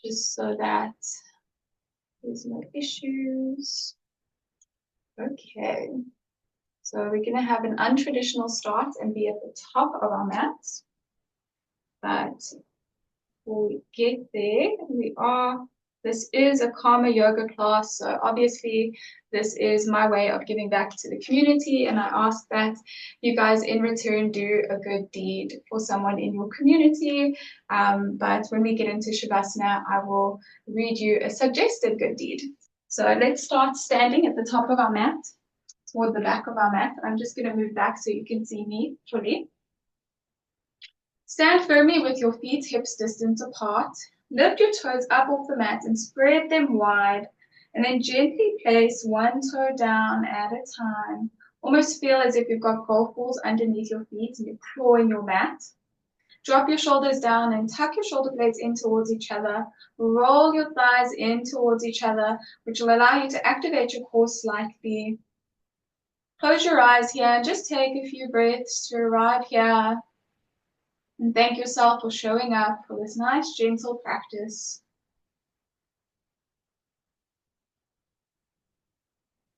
just so that there's no issues. Okay, so we're going to have an untraditional start and be at the top of our mats. But before we get there, this is a karma yoga class, so obviously this is my way of giving back to the community, and I ask that you guys in return do a good deed for someone in your community. But when we get into Shavasana, I will read you a suggested good deed. So let's start standing at the top of our mat, toward the back of our mat. I'm just going to move back so you can see me fully. Stand firmly with your feet hips distance apart. Lift your toes up off the mat and spread them wide. And then gently place one toe down at a time. Almost feel as if you've got golf balls underneath your feet and you're clawing your mat. Drop your shoulders down and tuck your shoulder blades in towards each other. Roll your thighs in towards each other, which will allow you to activate your core slightly. Close your eyes here and just take a few breaths to arrive here. And thank yourself for showing up for this nice, gentle practice.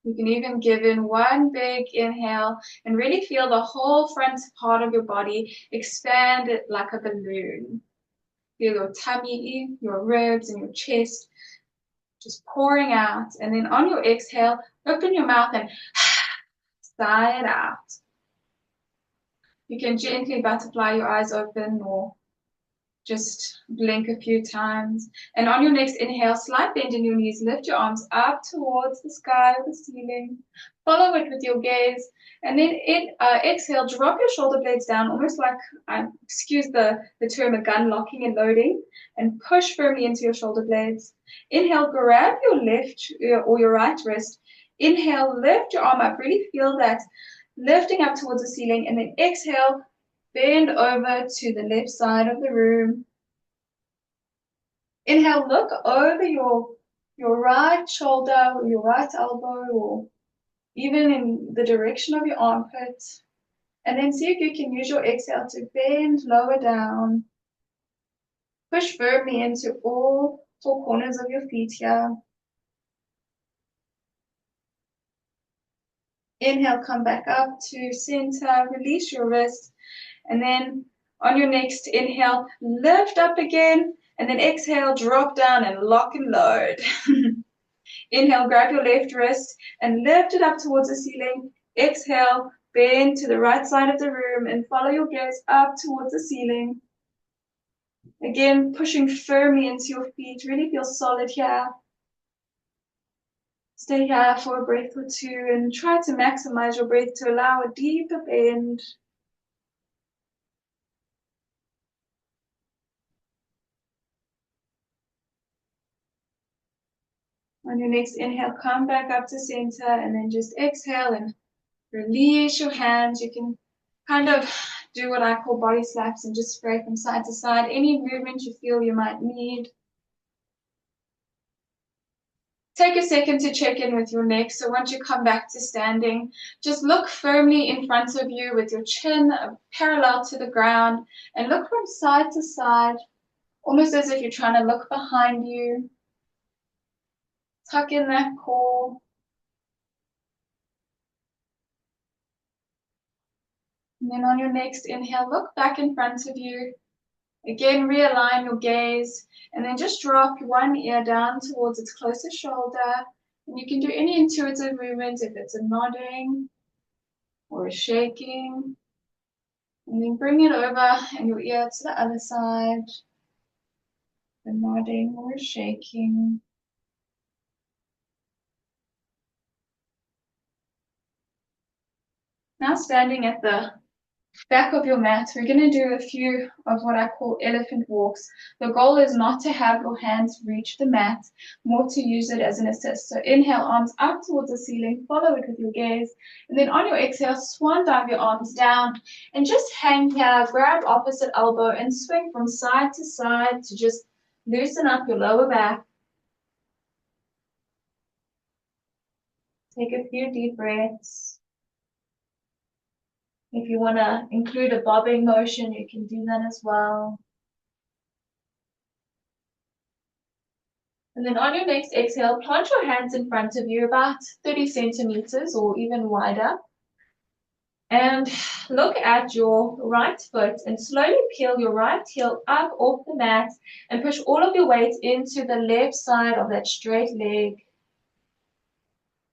You can even give in one big inhale and really feel the whole front part of your body expand it like a balloon. Feel your tummy, your ribs, and your chest just pouring out. And then on your exhale, open your mouth and sigh it out. You can gently butterfly your eyes open or just blink a few times. And on your next inhale, slight bend in your knees. Lift your arms up towards the sky or the ceiling. Follow it with your gaze. And then exhale, drop your shoulder blades down, almost like, excuse the term, a gun locking and loading, and push firmly into your shoulder blades. Inhale, grab your left or your right wrist. Inhale, lift your arm up. Really feel that lifting up towards the ceiling. And then exhale, bend over to the left side of the room. Inhale, look over your right shoulder or your right elbow or even in the direction of your armpit. And then see if you can use your exhale to bend lower down. Push firmly into all four corners of your feet here. Inhale, come back up to center, release your wrist. And then on your next inhale, lift up again. And then exhale, drop down and lock and load. Inhale, grab your left wrist and lift it up towards the ceiling. Exhale, bend to the right side of the room and follow your gaze up towards the ceiling. Again, pushing firmly into your feet. Really feel solid here. Stay here for a breath or two and try to maximize your breath to allow a deeper bend. On your next inhale, come back up to center and then just exhale and release your hands. You can kind of do what I call body slaps and just spray from side to side. Any movement you feel you might need. Take a second to check in with your neck. So once you come back to standing, just look firmly in front of you with your chin parallel to the ground and look from side to side, almost as if you're trying to look behind you. Tuck in that core. And then on your next inhale, look back in front of you. Again, realign your gaze and then just drop one ear down towards its closest shoulder. And you can do any intuitive movement if it's a nodding or a shaking. And then bring it over and your ear to the other side. A nodding or a shaking. Now standing at the back of your mat, we're going to do a few of what I call elephant walks. The goal is not to have your hands reach the mat, more to use it as an assist. So inhale, arms up towards the ceiling, follow it with your gaze. And then on your exhale, swan dive your arms down and just hang here, grab opposite elbow and swing from side to side to just loosen up your lower back. Take a few deep breaths. If you want to include a bobbing motion, you can do that as well. And then on your next exhale, plant your hands in front of you about 30 centimeters or even wider. And look at your right foot and slowly peel your right heel up off the mat and push all of your weight into the left side of that straight leg.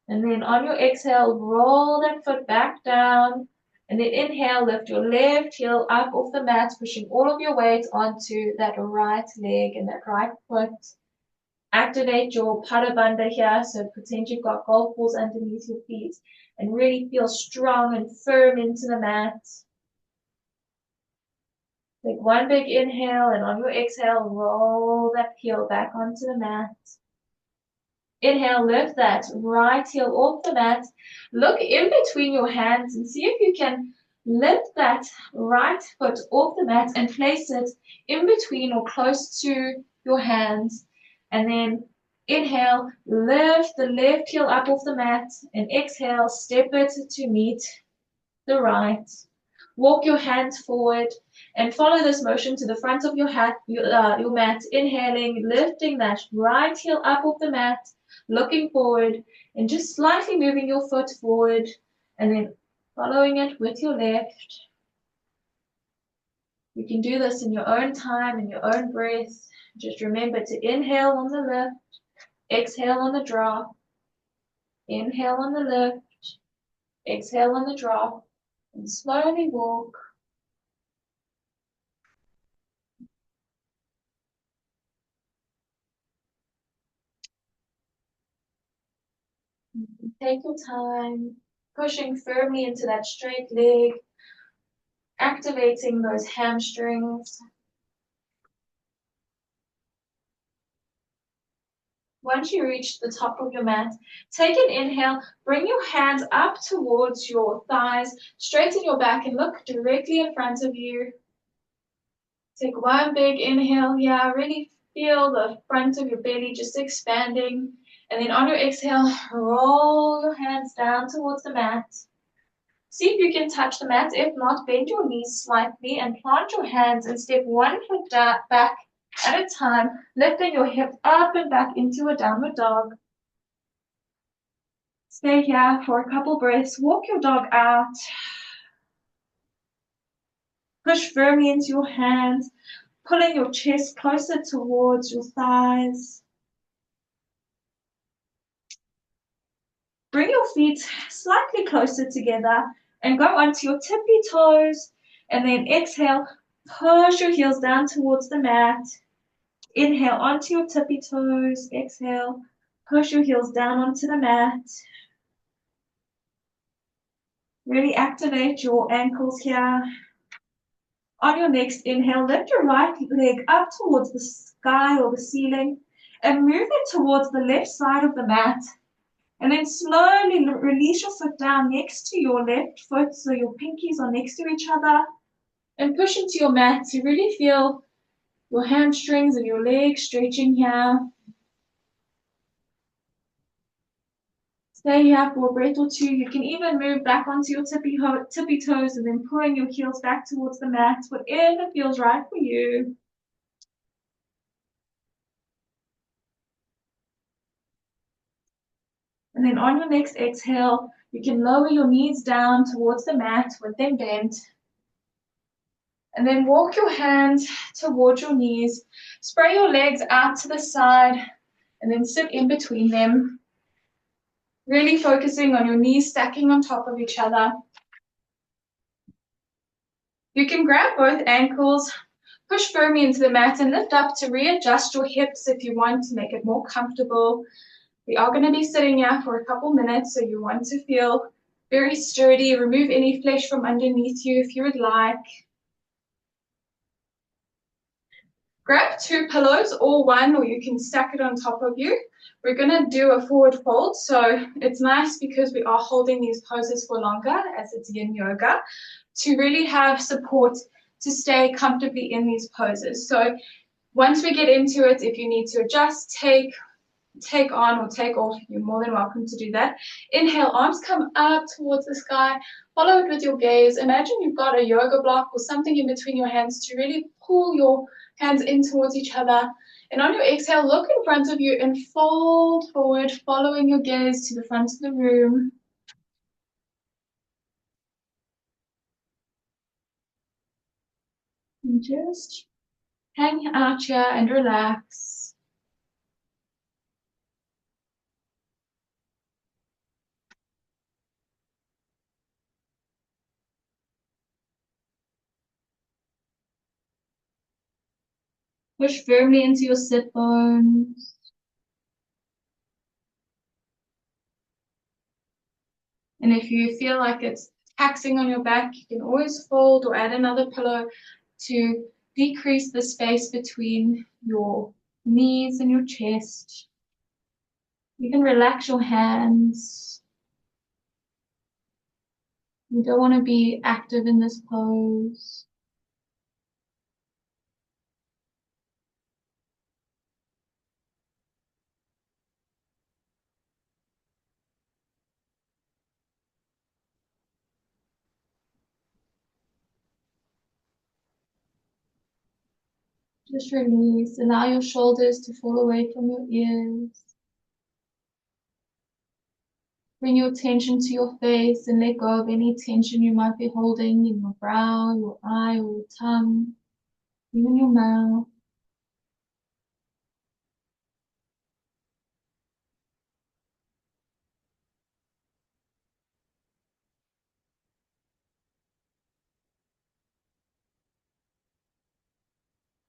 And then on your exhale, roll that foot back down. And then inhale, lift your left heel up off the mat, pushing all of your weight onto that right leg and that right foot. Activate your Pada Bandha here, so pretend you've got golf balls underneath your feet and really feel strong and firm into the mat. Take one big inhale, and on your exhale, roll that heel back onto the mat. Inhale, lift that right heel off the mat. Look in between your hands and see if you can lift that right foot off the mat and place it in between or close to your hands. And then inhale, lift the left heel up off the mat, and exhale, step it to meet the right. Walk your hands forward and follow this motion to the front of your mat. Inhaling, lifting that right heel up off the mat, looking forward, and just slightly moving your foot forward, and then following it with your left. You can do this in your own time, in your own breath. Just remember to inhale on the lift, exhale on the drop, inhale on the lift, exhale on the drop, and slowly walk. Take your time, pushing firmly into that straight leg, activating those hamstrings. Once you reach the top of your mat, take an inhale, bring your hands up towards your thighs, straighten your back and look directly in front of you. Take one big inhale here, really feel the front of your belly just expanding. And then on your exhale, roll your hands down towards the mat. See if you can touch the mat. If not, bend your knees slightly and plant your hands and step one foot back at a time, lifting your hips up and back into a downward dog. Stay here for a couple breaths. Walk your dog out. Push firmly into your hands, pulling your chest closer towards your thighs. Bring your feet slightly closer together and go onto your tippy toes. And then exhale, push your heels down towards the mat. Inhale onto your tippy toes. Exhale, push your heels down onto the mat. Really activate your ankles here. On your next inhale, lift your right leg up towards the sky or the ceiling and move it towards the left side of the mat. And then slowly release your foot down next to your left foot so your pinkies are next to each other. And push into your mat to really feel your hamstrings and your legs stretching here. Stay here for a breath or two. You can even move back onto your tippy toes and then pulling your heels back towards the mat, whatever feels right for you. And then on your next exhale, you can lower your knees down towards the mat with them bent. And then walk your hands towards your knees. Spray your legs out to the side and then sit in between them. Really focusing on your knees stacking on top of each other. You can grab both ankles, push firmly into the mat and lift up to readjust your hips if you want to make it more comfortable. We are going to be sitting here for a couple minutes, so you want to feel very sturdy. Remove any flesh from underneath you if you would like. Grab two pillows or one, or you can stack it on top of you. We're going to do a forward fold, so it's nice because we are holding these poses for longer as it's Yin Yoga to really have support to stay comfortably in these poses. So once we get into it, if you need to adjust, take on or take off, you're more than welcome to do that. Inhale, arms come up towards the sky. Follow it with your gaze. Imagine you've got a yoga block or something in between your hands to really pull your hands in towards each other. And on your exhale, look in front of you and fold forward, following your gaze to the front of the room. And just hang out here and relax. Push firmly into your sit bones. And if you feel like it's taxing on your back, you can always fold or add another pillow to decrease the space between your knees and your chest. You can relax your hands. You don't want to be active in this pose. Just release. Allow your shoulders to fall away from your ears. Bring your attention to your face and let go of any tension you might be holding in your brow, your eye, or your tongue, even your mouth.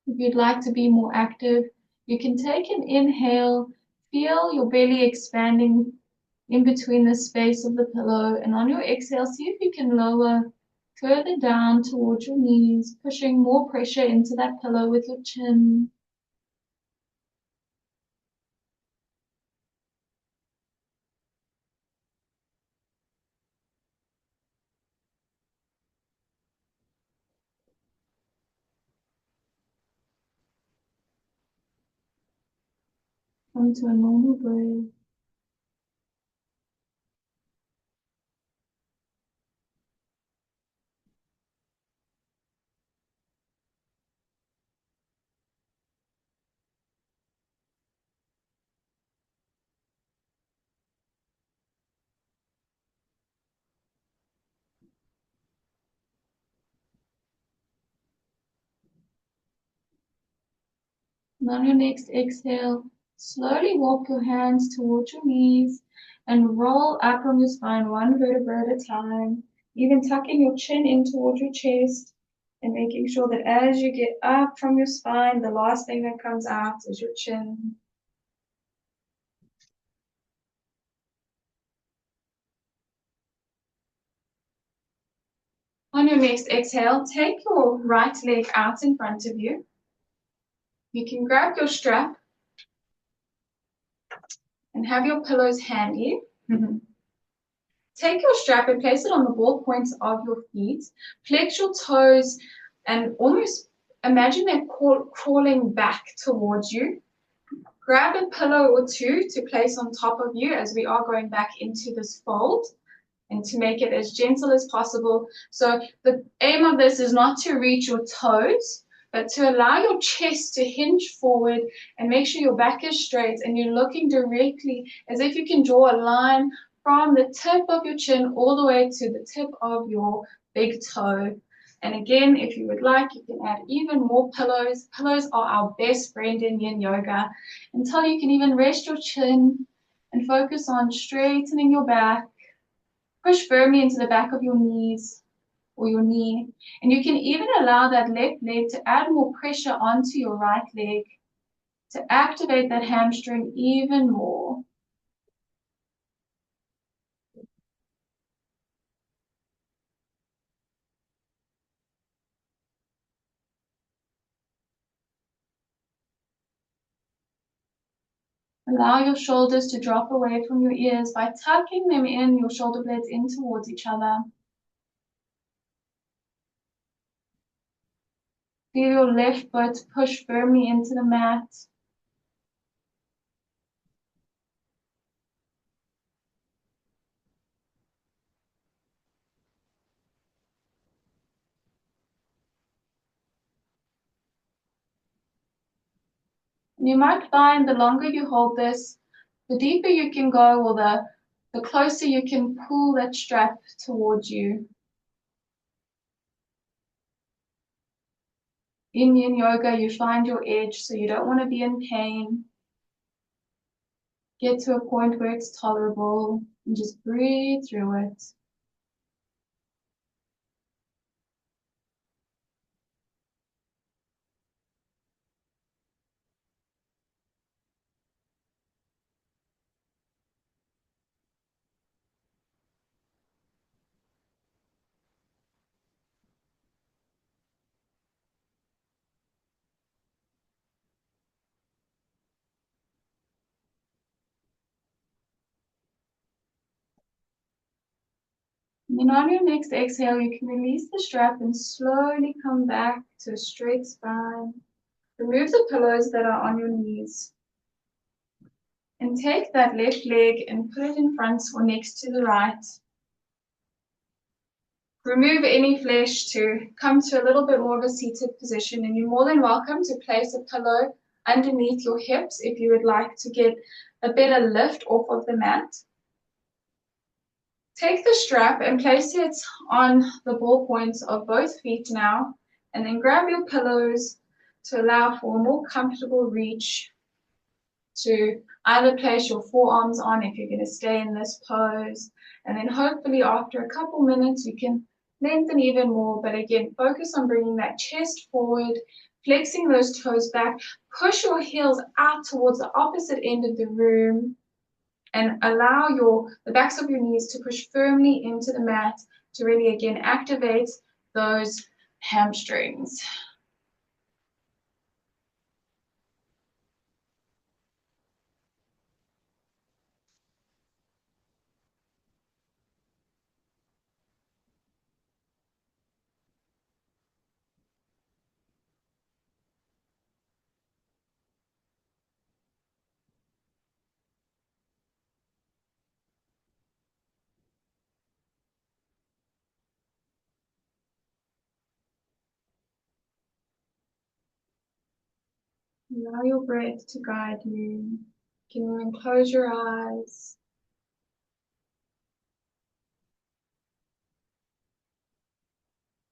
If you'd like to be more active, you can take an inhale, feel your belly expanding in between the space of the pillow, and on your exhale, see if you can lower further down towards your knees, pushing more pressure into that pillow with your chin. Come to a normal breath. And on your next exhale, slowly walk your hands towards your knees and roll up from your spine one vertebra at a time, even tucking your chin in towards your chest and making sure that as you get up from your spine, the last thing that comes out is your chin. On your next exhale, take your right leg out in front of you. You can grab your strap and have your pillows handy. Take your strap and place it on the ball points of your feet. Flex your toes and almost imagine they're crawling back towards you. Grab a pillow or two to place on top of you as we are going back into this fold, and to make it as gentle as possible. So the aim of this is not to reach your toes, but to allow your chest to hinge forward and make sure your back is straight and you're looking directly as if you can draw a line from the tip of your chin all the way to the tip of your big toe. And again, if you would like, you can add even more pillows. Pillows are our best friend in Yin Yoga, until you can even rest your chin and focus on straightening your back. Push firmly into the back of your knees or your knee. And you can even allow that left leg to add more pressure onto your right leg to activate that hamstring even more. Allow your shoulders to drop away from your ears by tucking them in, your shoulder blades in towards each other. Feel your left foot push firmly into the mat. And you might find the longer you hold this, the deeper you can go, or the closer you can pull that strap towards you. In Yin Yoga, you find your edge, so you don't want to be in pain. Get to a point where it's tolerable and just breathe through it. And then on your next exhale, you can release the strap and slowly come back to a straight spine. Remove the pillows that are on your knees. And take that left leg and put it in front or next to the right. Remove any flesh to come to a little bit more of a seated position, and you're more than welcome to place a pillow underneath your hips if you would like to get a better lift off of the mat. Take the strap and place it on the ball points of both feet now, and then grab your pillows to allow for a more comfortable reach to either place your forearms on if you're going to stay in this pose, and then hopefully after a couple minutes you can lengthen even more. But again, focus on bringing that chest forward, flexing those toes back, push your heels out towards the opposite end of the room, and allow the backs of your knees to push firmly into the mat to really again activate those hamstrings. Allow your breath to guide you. Can you then close your eyes?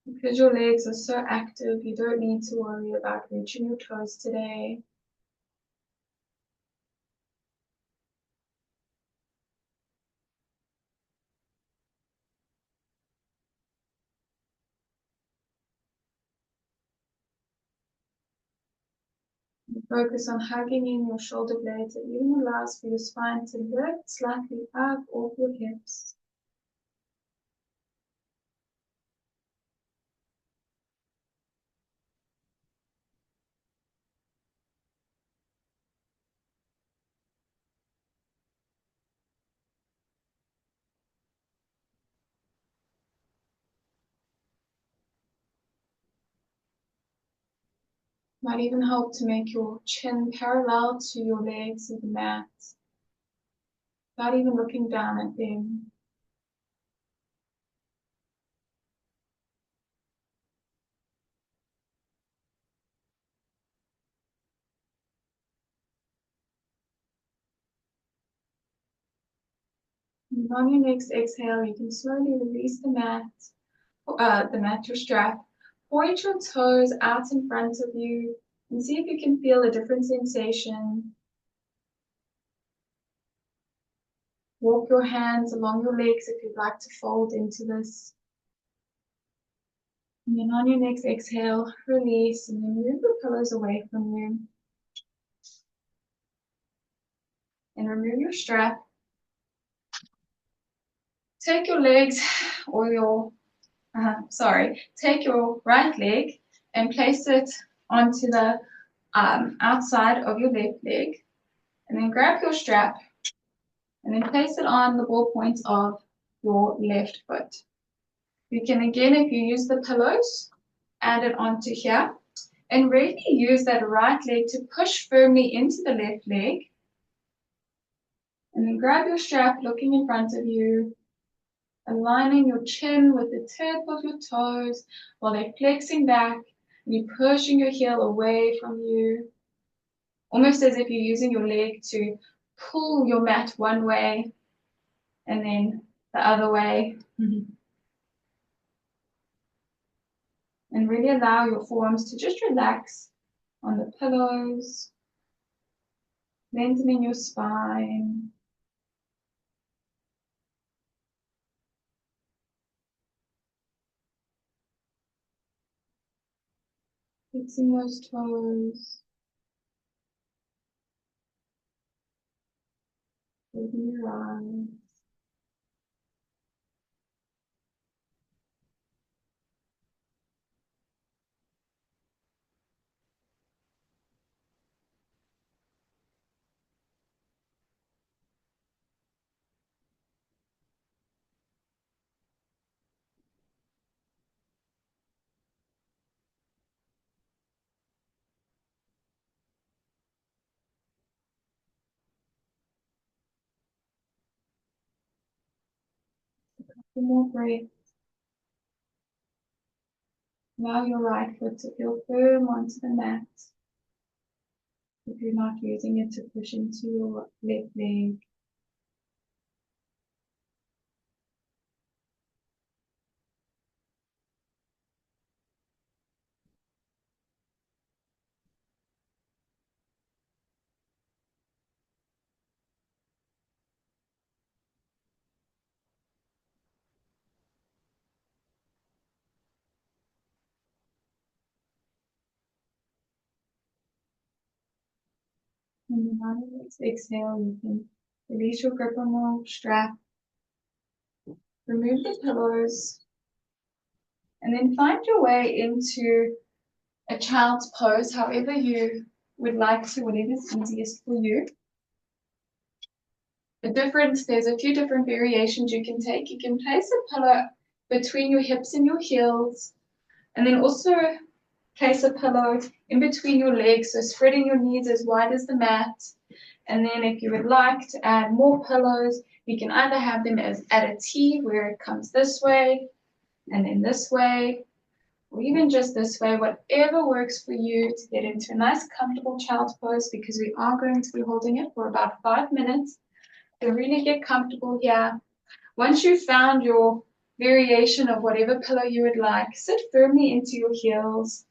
Because your legs are so active, you don't need to worry about reaching your toes today. You focus on hugging in your shoulder blades. It even allows for your spine to lift slightly up off your hips. Might even help to make your chin parallel to your legs of the mat, without even looking down at them. And on your next exhale, you can slowly release your strap. Point your toes out in front of you and see if you can feel a different sensation. Walk your hands along your legs if you'd like to fold into this. And then on your next exhale, release and then move the pillows away from you. And remove your strap. Take your legs or take your right leg and place it onto the outside of your left leg. And then grab your strap and then place it on the ball points of your left foot. You can again, if you use the pillows, add it onto here and really use that right leg to push firmly into the left leg. And then grab your strap looking in front of you, aligning your chin with the tip of your toes while they're flexing back and you're pushing your heel away from you. almost as if you're using your leg to pull your mat one way and then the other way. And really allow your forearms to just relax on the pillows, lengthening your spine. Fixing those toes. Open your eyes. One more breath. Allow your right foot to feel firm onto the mat. If you're not using it to push into your left leg. And then on the next exhale, you can release your grip on the strap. Remove the pillows. And then find your way into a child's pose, however you would like to, whatever's easiest for you. There's a few different variations you can take. You can place a pillow between your hips and your heels, and then also place a pillow in between your legs, so spreading your knees as wide as the mat. And then if you would like to add more pillows, you can either have them as at a T where it comes this way and then this way, or even just this way, whatever works for you to get into a nice comfortable child's pose, because we are going to be holding it for about 5 minutes. So really get comfortable here. Once you've found your variation of whatever pillow you would like, sit firmly into your heels.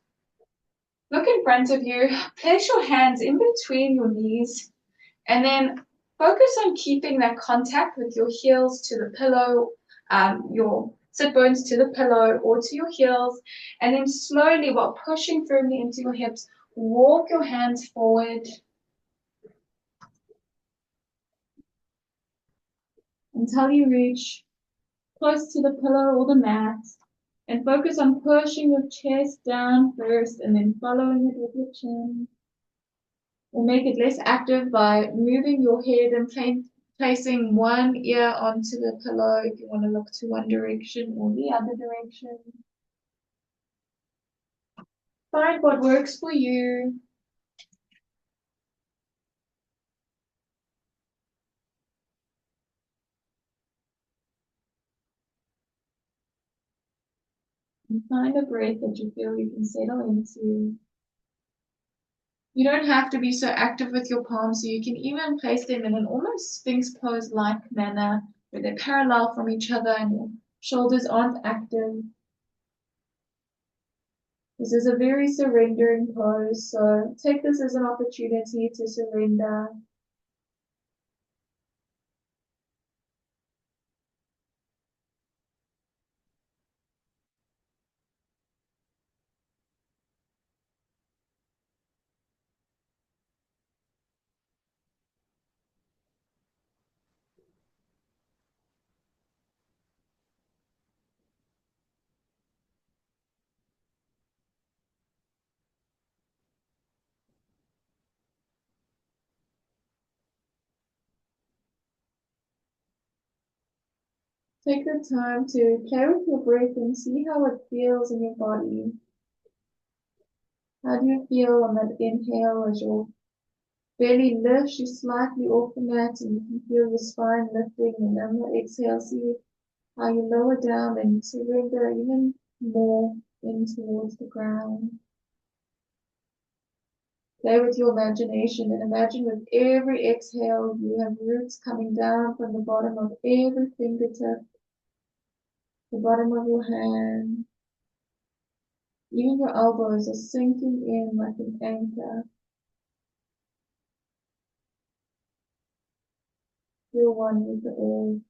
Look in front of you, place your hands in between your knees, and then focus on keeping that contact with your heels to the pillow, your sit bones to the pillow or to your heels, and then slowly, while pushing firmly into your hips, walk your hands forward until you reach close to the pillow or the mat, and focus on pushing your chest down first and then following it with your chin. Or make it less active by moving your head and placing one ear onto the pillow if you want to look to one direction or the other direction. Find what works for you. And find a breath that you feel you can settle into. You don't have to be so active with your palms, so you can even place them in an almost Sphinx pose-like manner where they're parallel from each other and your shoulders aren't active. This is a very surrendering pose, so take this as an opportunity to surrender. Take the time to play with your breath and see how it feels in your body. How do you feel on that inhale as your belly lifts you slightly off the mat and you can feel your spine lifting, and on the exhale, see how you lower down and surrender even more in towards the ground. Play with your imagination and imagine with every exhale you have roots coming down from the bottom of every fingertip, the bottom of your hand. Even your elbows are sinking in like an anchor. Feel one with the earth.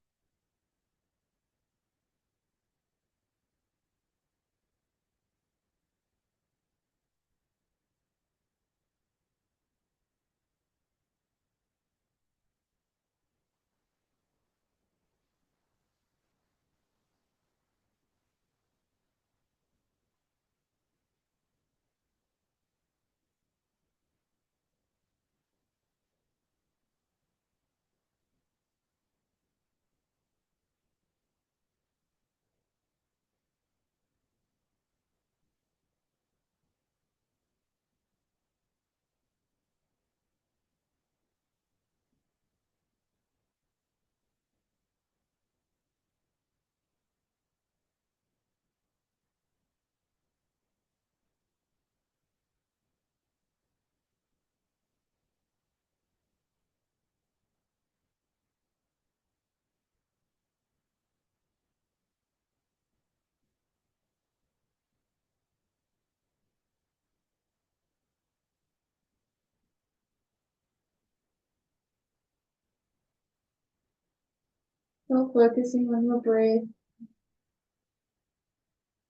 Still focusing on your breath.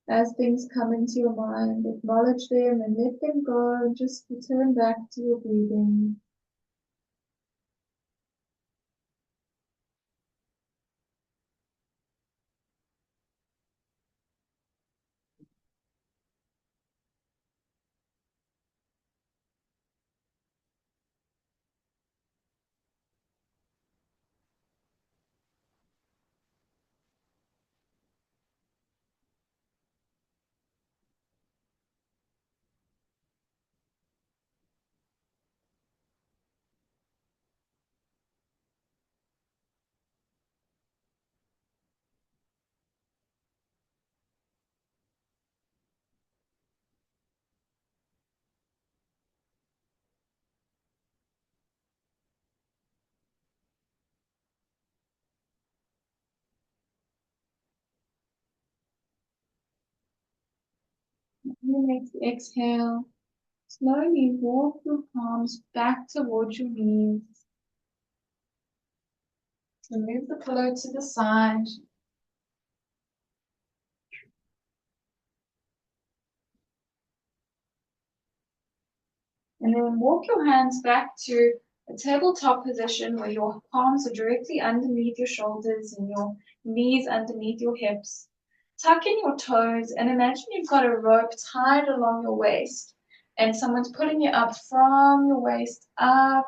As things come into your mind, acknowledge them and let them go and just return back to your breathing. Your next exhale, slowly walk your palms back towards your knees. So move the pillow to the side. And then walk your hands back to a tabletop position where your palms are directly underneath your shoulders and your knees underneath your hips. Tuck in your toes and imagine you've got a rope tied along your waist and someone's pulling you up from your waist up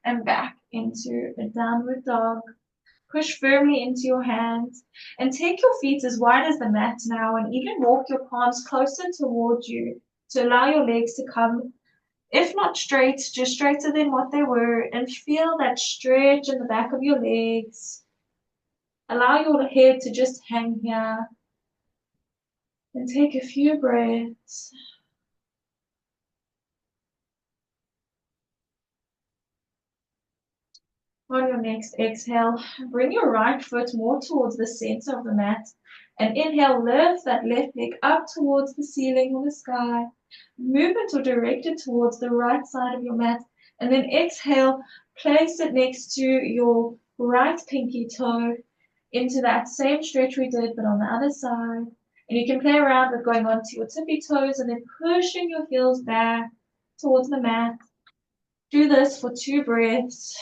and back into a downward dog. Push firmly into your hands and take your feet as wide as the mat now and even walk your palms closer towards you to allow your legs to come, if not straight, just straighter than what they were, and feel that stretch in the back of your legs. Allow your head to just hang here and take a few breaths. On your next exhale, bring your right foot more towards the center of the mat. And inhale, lift that left leg up towards the ceiling or the sky. Movement or direct it towards the right side of your mat. And then exhale, place it next to your right pinky toe into that same stretch we did, but on the other side. And you can play around with going onto your tippy toes and then pushing your heels back towards the mat. Do this for 2 breaths.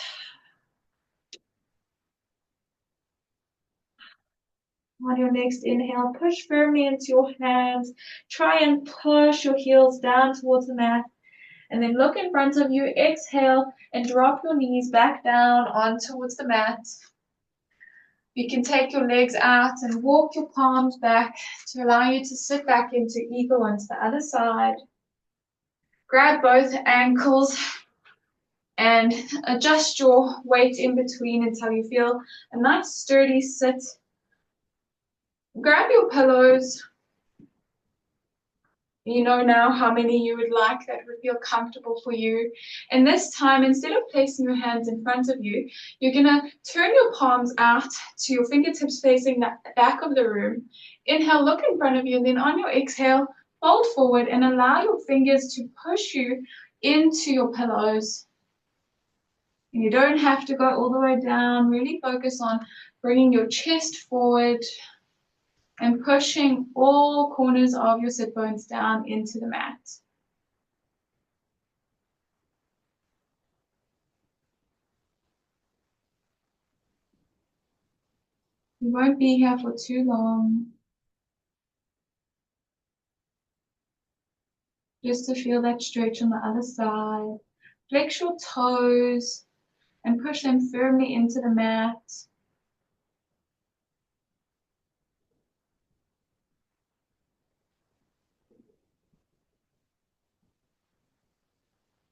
On your next inhale, push firmly into your hands. Try and push your heels down towards the mat. And then look in front of you. Exhale and drop your knees back down on towards the mat. You can take your legs out and walk your palms back to allow you to sit back into eagle onto the other side. Grab both ankles and adjust your weight in between until you feel a nice sturdy sit. Grab your pillows You know now how many you would like that would feel comfortable for you. And this time, instead of placing your hands in front of you, you're going to turn your palms out to your fingertips facing the back of the room. Inhale, look in front of you, and then on your exhale, fold forward and allow your fingers to push you into your pillows. And you don't have to go all the way down. Really focus on bringing your chest forward and pushing all corners of your sit bones down into the mat. You won't be here for too long. Just to feel that stretch on the other side. Flex your toes and push them firmly into the mat.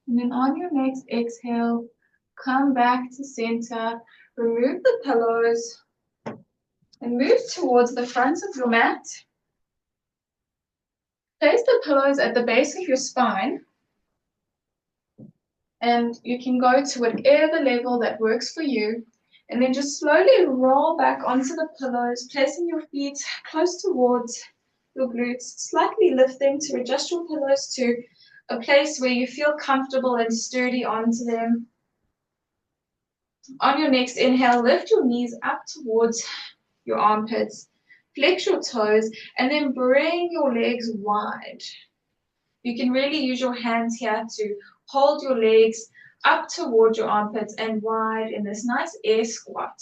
And then on your next exhale, come back to center. Remove the pillows and move towards the front of your mat. Place the pillows at the base of your spine. And you can go to whatever level that works for you. And then just slowly roll back onto the pillows, placing your feet close towards your glutes, slightly lifting to adjust your pillows to a place where you feel comfortable and sturdy onto them. On your next inhale, lift your knees up towards your armpits, flex your toes, and then bring your legs wide. You can really use your hands here to hold your legs up towards your armpits and wide in this nice air squat.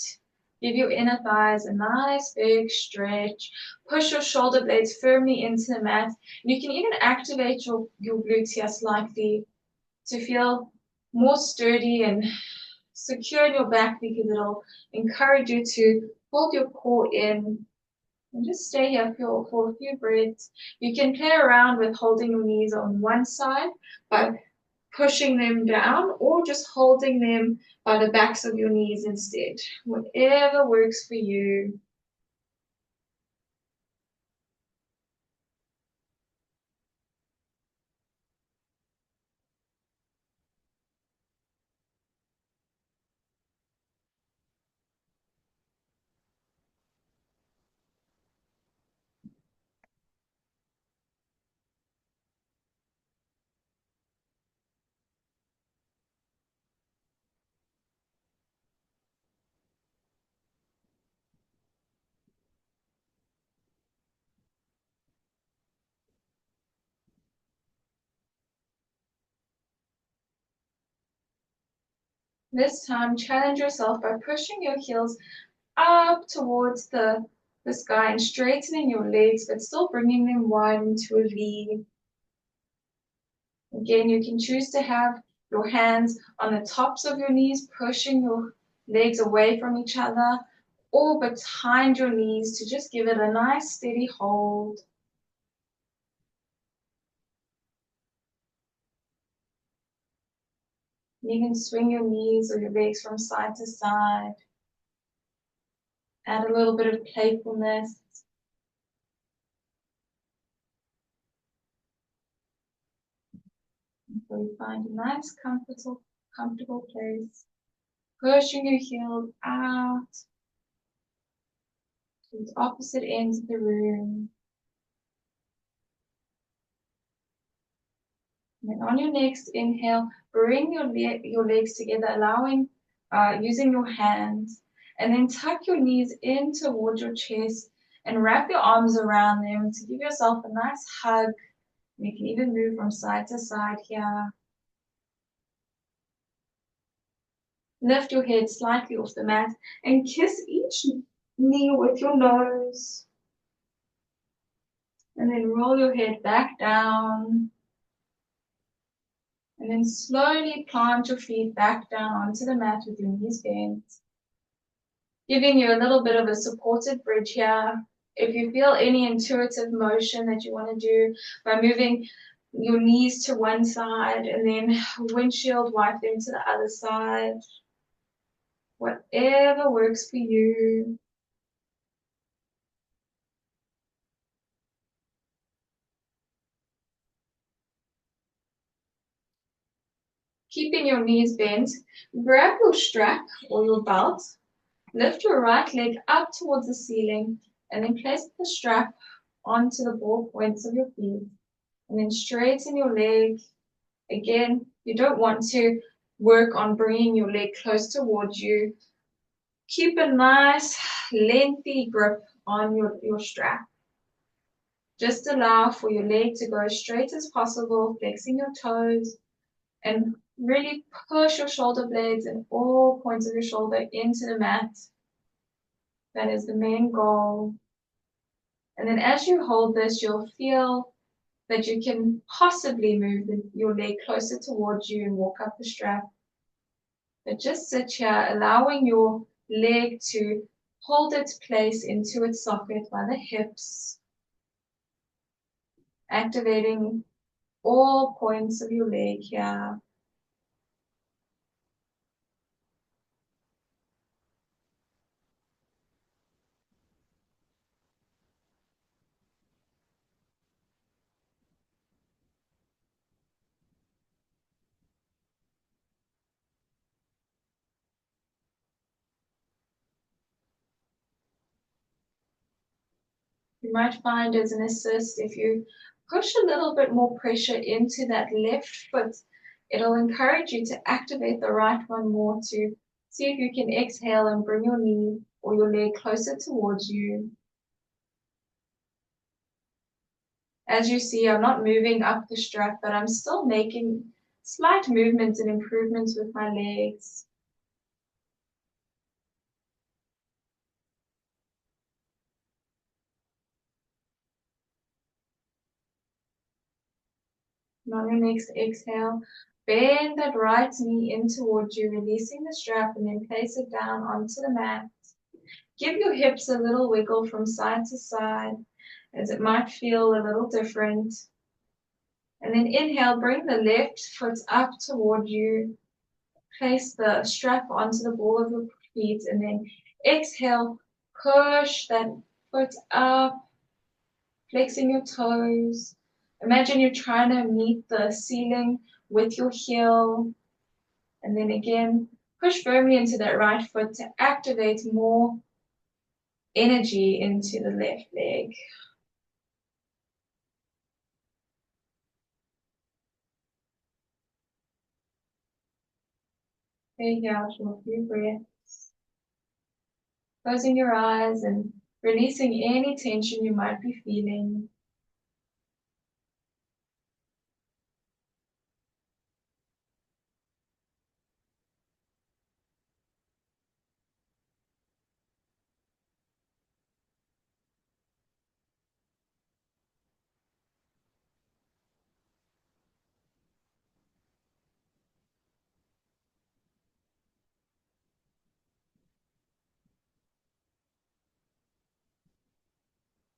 Give your inner thighs a nice big stretch. Push your shoulder blades firmly into the mat. And you can even activate your glutes here slightly to feel more sturdy and secure in your back, because it'll encourage you to hold your core in. And just stay here for a few breaths. You can play around with holding your knees on one side by pushing them down, or just holding them by the backs of your knees instead. Whatever works for you. This time, challenge yourself by pushing your heels up towards the sky and straightening your legs, but still bringing them wide into a V. Again, you can choose to have your hands on the tops of your knees, pushing your legs away from each other, or behind your knees to just give it a nice steady hold. You can swing your knees or your legs from side to side. Add a little bit of playfulness. So you find a nice, comfortable place. Pushing your heels out to the opposite ends of the room. And then on your next inhale, bring your legs together, using your hands. And then tuck your knees in towards your chest and wrap your arms around them to give yourself a nice hug. You can even move from side to side here. Lift your head slightly off the mat and kiss each knee with your nose. And then roll your head back down. And then slowly plant your feet back down onto the mat with your knees bent. Giving you a little bit of a supported bridge here. If you feel any intuitive motion that you want to do by moving your knees to one side and then windshield wipe them to the other side. Whatever works for you. Keeping your knees bent, grab your strap or your belt, lift your right leg up towards the ceiling, and then place the strap onto the ball points of your feet. And then straighten your leg. Again, you don't want to work on bringing your leg close towards you. Keep a nice lengthy grip on your strap. Just allow for your leg to go as straight as possible, flexing your toes, and really push your shoulder blades and all points of your shoulder into the mat. That is the main goal. And then as you hold this, you'll feel that you can possibly move your leg closer towards you and walk up the strap. But just sit here, allowing your leg to hold its place into its socket by the hips, activating all points of your leg here. You might find as an assist, if you push a little bit more pressure into that left foot, it'll encourage you to activate the right one more to see if you can exhale and bring your knee or your leg closer towards you. As you see, I'm not moving up the strap, but I'm still making slight movements and improvements with my legs. And on your next exhale, bend that right knee in towards you, releasing the strap, and then place it down onto the mat. Give your hips a little wiggle from side to side, as it might feel a little different. And then inhale, bring the left foot up toward you. Place the strap onto the ball of your feet, and then exhale, push that foot up, flexing your toes. Imagine you're trying to meet the ceiling with your heel. And then again, push firmly into that right foot to activate more energy into the left leg. Take out for a few breaths. Closing your eyes and releasing any tension you might be feeling.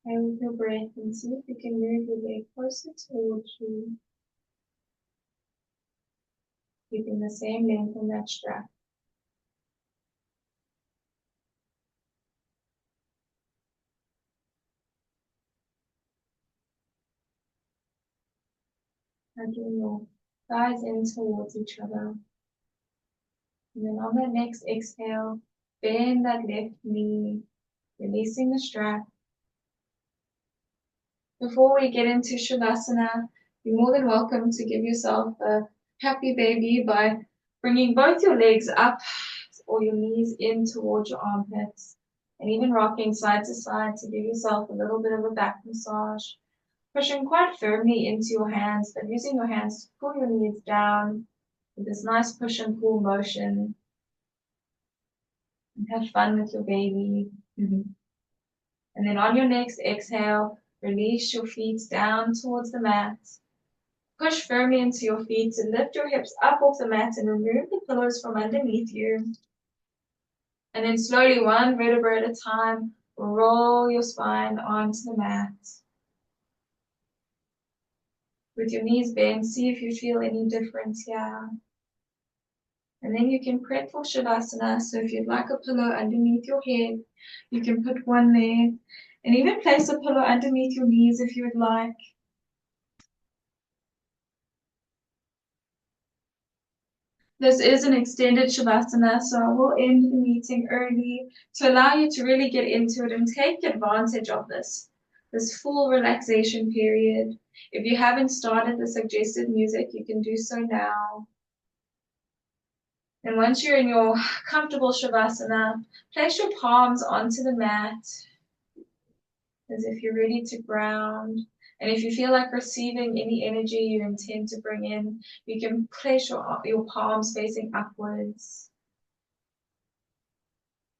And with your breath, and see if you can move your leg closer towards you, keeping the same length on that strap. Hugging your thighs in towards each other. And then on that next exhale, bend that left knee, releasing the strap. Before we get into Shavasana, you're more than welcome to give yourself a happy baby by bringing both your legs up or your knees in towards your armpits, and even rocking side to side to give yourself a little bit of a back massage. Pushing quite firmly into your hands, but using your hands to pull your knees down with this nice push and pull motion. And have fun with your baby. And then on your next exhale, release your feet down towards the mat. Push firmly into your feet to lift your hips up off the mat and remove the pillows from underneath you. And then slowly, one vertebra at a time, roll your spine onto the mat. With your knees bent, see if you feel any difference here. And then you can prep for Shavasana. So if you'd like a pillow underneath your head, you can put one there. And even place a pillow underneath your knees if you would like. This is an extended Shavasana, so I will end the meeting early to allow you to really get into it and take advantage of this full relaxation period. If you haven't started the suggested music, you can do so now. And once you're in your comfortable Shavasana, place your palms onto the mat as if you're ready to ground. And if you feel like receiving any energy you intend to bring in, you can place your palms facing upwards.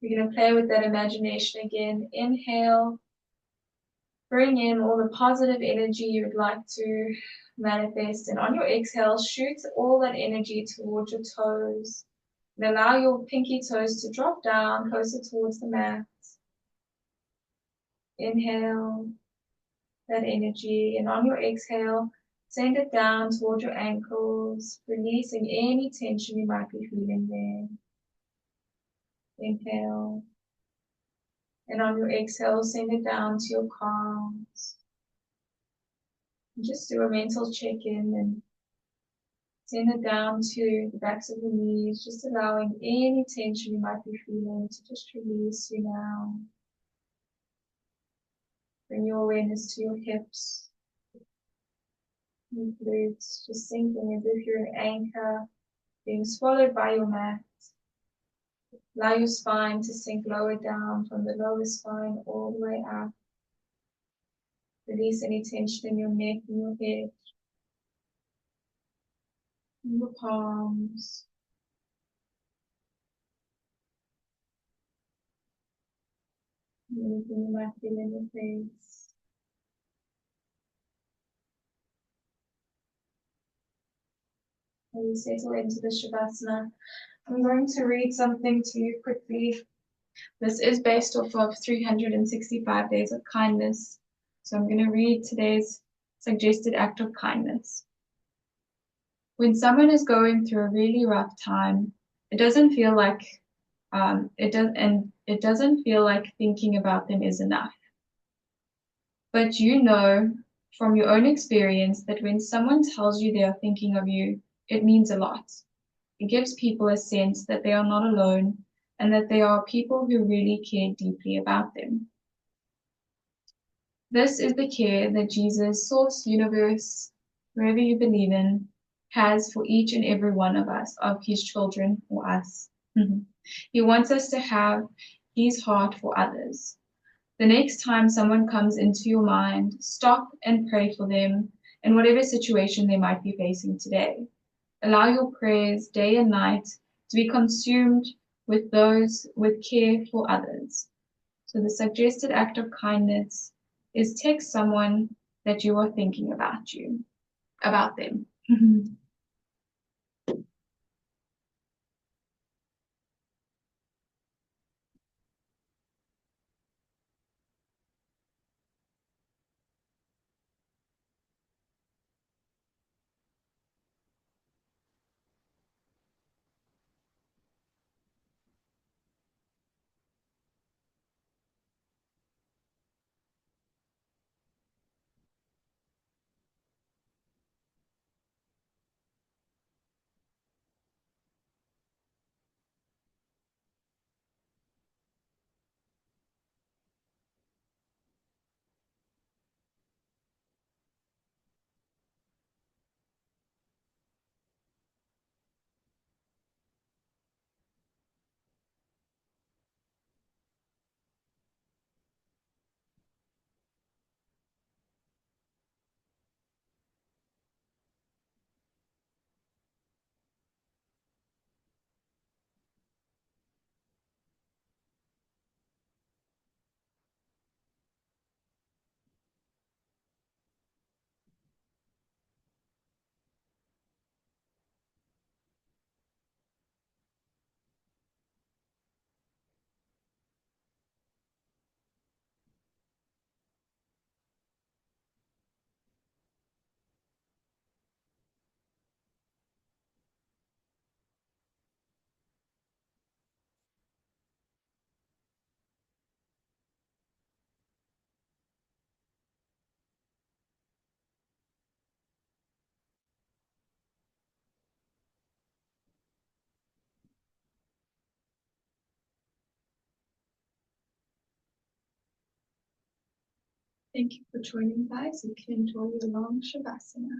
You're going to play with that imagination again. Inhale, bring in all the positive energy you would like to manifest. And on your exhale, shoot all that energy towards your toes. And allow your pinky toes to drop down closer towards the mat. Inhale that energy, and on your exhale, send it down toward your ankles, releasing any tension you might be feeling there. Inhale, and on your exhale, send it down to your calves. And just do a mental check-in and send it down to the backs of the knees, just allowing any tension you might be feeling to just release you now. Bring your awareness to your hips, your glutes, just sinking as if you're an anchor, being swallowed by your mat. Allow your spine to sink lower down from the lower spine all the way up. Release any tension in your neck and your head, in your palms. Anything you might feel in your face. As you settle into the Shavasana, I'm going to read something to you quickly. This is based off of 365 Days of Kindness. So I'm going to read today's suggested act of kindness. When someone is going through a really rough time, it doesn't feel like it doesn't feel like thinking about them is enough. But you know from your own experience that when someone tells you they are thinking of you, it means a lot. It gives people a sense that they are not alone and that there are people who really care deeply about them. This is the care that Jesus, source, universe, wherever you believe in, has for each and every one of us, of his children or us. He wants us to have his heart for others. The next time someone comes into your mind, stop and pray for them in whatever situation they might be facing today. Allow your prayers day and night to be consumed with those with care for others. So the suggested act of kindness is text someone that you are thinking about them. Thank you for joining, guys. You can enjoy your long Shavasana.